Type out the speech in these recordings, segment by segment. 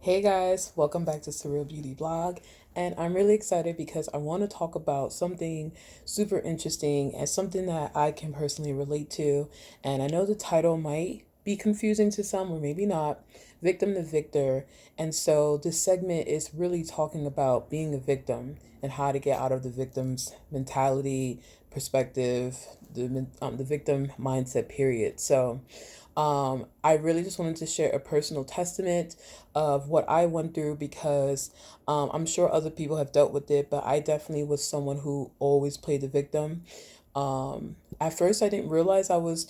Hey guys, welcome back to Surreal Beauty blog. And I'm really excited because I want to talk about something super interesting and something that I can personally relate to. And I know the title might be confusing to some or maybe not, Victim to Victor. And so this segment is really talking about being a victim and how to get out of the victim's mentality, perspective, the victim mindset, period. I really just wanted to share a personal testament of what I went through because I'm sure other people have dealt with it, but I definitely was someone who always played the victim. At first, I didn't realize I was,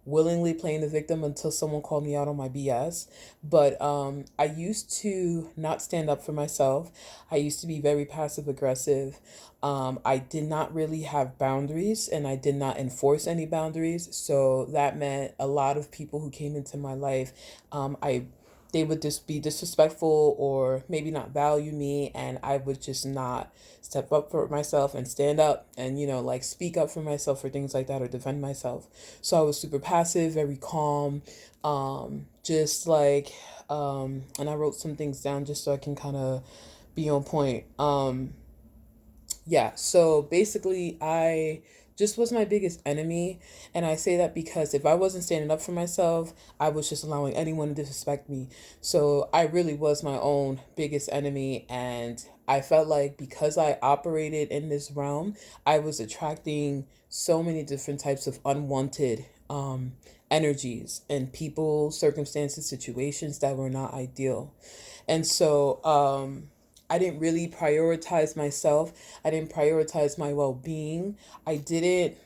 willingly playing the victim until someone called me out on my BS. But I used to not stand up for myself. I used to be very passive aggressive. I did not really have boundaries and I did not enforce any boundaries. So that meant a lot of people who came into my life, I they would just be disrespectful or maybe not value me, and I would just not step up for myself and stand up and like speak up for myself or things like that or defend myself. So I was super passive, very calm, just like and I wrote some things down just so I can kind of be on point. Yeah, so basically, I just was my biggest enemy. And I say that because if I wasn't standing up for myself, I was just allowing anyone to disrespect me. So I really was my own biggest enemy. And I felt like because I operated in this realm, I was attracting so many different types of unwanted energies and people, circumstances, situations that were not ideal. And so, I didn't really prioritize myself. I didn't prioritize my well being. I didn't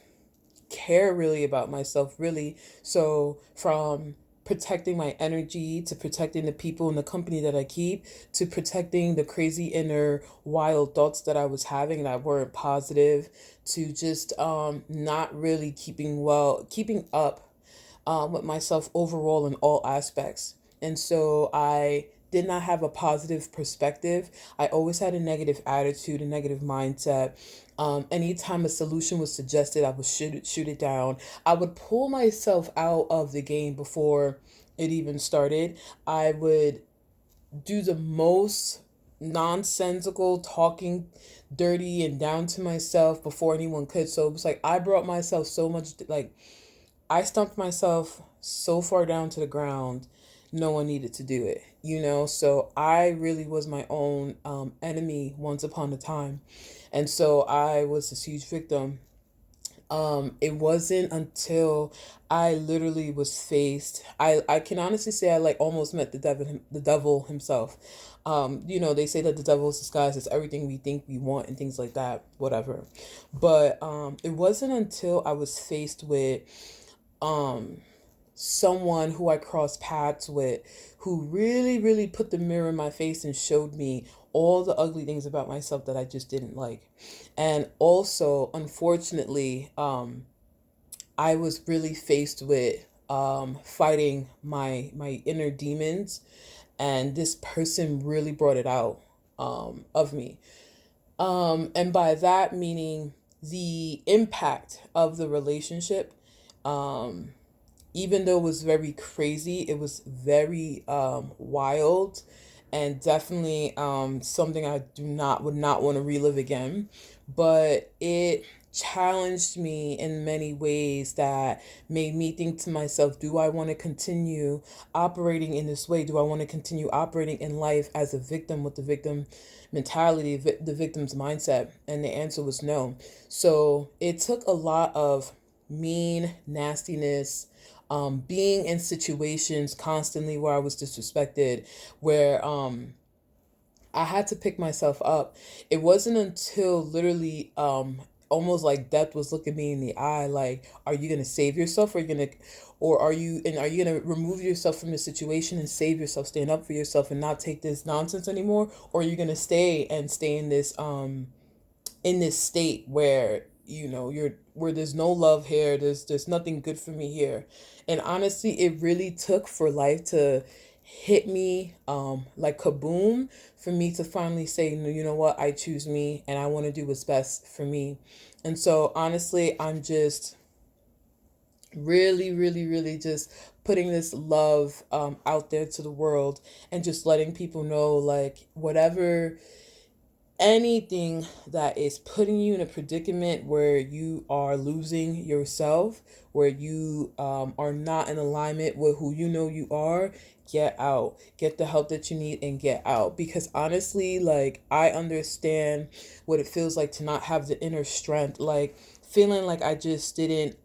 care really about myself, really. So, from protecting my energy to protecting the people in the company that I keep to protecting the crazy inner wild thoughts that I was having that weren't positive to just not really keeping up with myself overall in all aspects. And so I did not have a positive perspective. I always had a negative attitude, a negative mindset. Anytime a solution was suggested, I would shoot it down. I would pull myself out of the game before it even started. I would do the most nonsensical talking dirty and down to myself before anyone could. So it was like I brought myself so much, like I stumped myself so far down to the ground, no one needed to do it, So I really was my own enemy once upon a time. And so I was this huge victim. It wasn't until I literally was faced. I can honestly say I like almost met the devil himself. They say that the devil's disguise is everything we think we want and things like that, whatever. But it wasn't until I was faced with um someone who I crossed paths with who really, really put the mirror in my face and showed me all the ugly things about myself that I just didn't like. And also, unfortunately, I was really faced with fighting my inner demons, and this person really brought it out of me. And by that meaning the impact of the relationship, um, even though it was very crazy, it was very wild and definitely something I would not want to relive again. But it challenged me in many ways that made me think to myself, do I want to continue operating in this way? Do I want to continue operating in life as a victim with the victim mentality, the victim's mindset? And the answer was no. So it took a lot of mean nastiness, being in situations constantly where I was disrespected, where I had to pick myself up. It wasn't until literally almost like death was looking me in the eye, like, are you gonna save yourself, or are you gonna remove yourself from the situation and save yourself, stand up for yourself, and not take this nonsense anymore, or are you gonna stay in this state where you're where there's no love here, there's nothing good for me here. And honestly, it really took for life to hit me like kaboom for me to finally say, no, you know what, I choose me and I want to do what's best for me. And so honestly, I'm just really, really, really just putting this love out there to the world, and just letting people know, like, whatever, anything that is putting you in a predicament where you are losing yourself, where you are not in alignment with who you know you are, get out, get the help that you need, and get out. Because honestly, like, I understand what it feels like to not have the inner strength, like feeling like I just didn't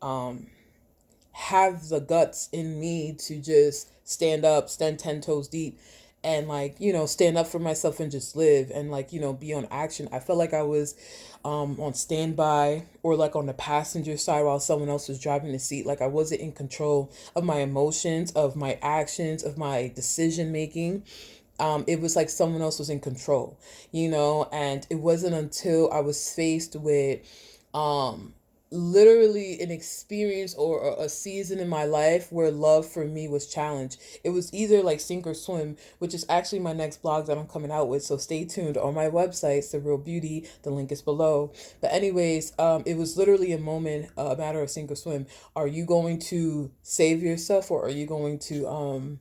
have the guts in me to just stand up, stand 10 toes deep, and, like, stand up for myself and just live and, like, be on action. I felt like I was on standby, or like on the passenger side while someone else was driving the seat. Like, I wasn't in control of my emotions, of my actions, of my decision making. It was like someone else was in control, and it wasn't until I was faced with um literally an experience or a season in my life where love for me was challenged. It was either like sink or swim, which is actually my next blog that I'm coming out with, so stay tuned on my website, Surreal Beauty. The link is below. But anyways, it was literally a moment, a matter of sink or swim. Are you going to save yourself, or are you going to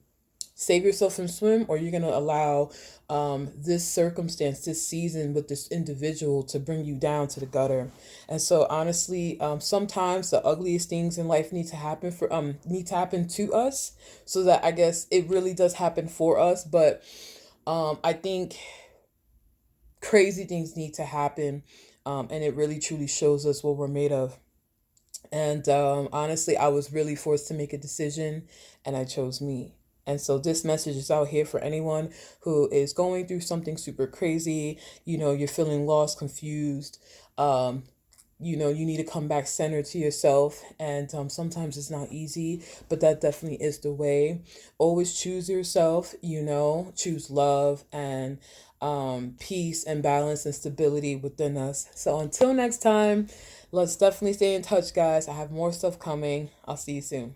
save yourself and swim, or you're going to allow this circumstance, this season with this individual, to bring you down to the gutter? And so honestly, sometimes the ugliest things in life need to happen to us, so that, I guess, it really does happen for us. But I think crazy things need to happen, and it really truly shows us what we're made of. And honestly, I was really forced to make a decision, and I chose me. And so this message is out here for anyone who is going through something super crazy. You're feeling lost, confused. Um, you need to come back centered to yourself. And sometimes it's not easy, but that definitely is the way. Always choose yourself, choose love and peace and balance and stability within us. So until next time, let's definitely stay in touch, guys. I have more stuff coming. I'll see you soon.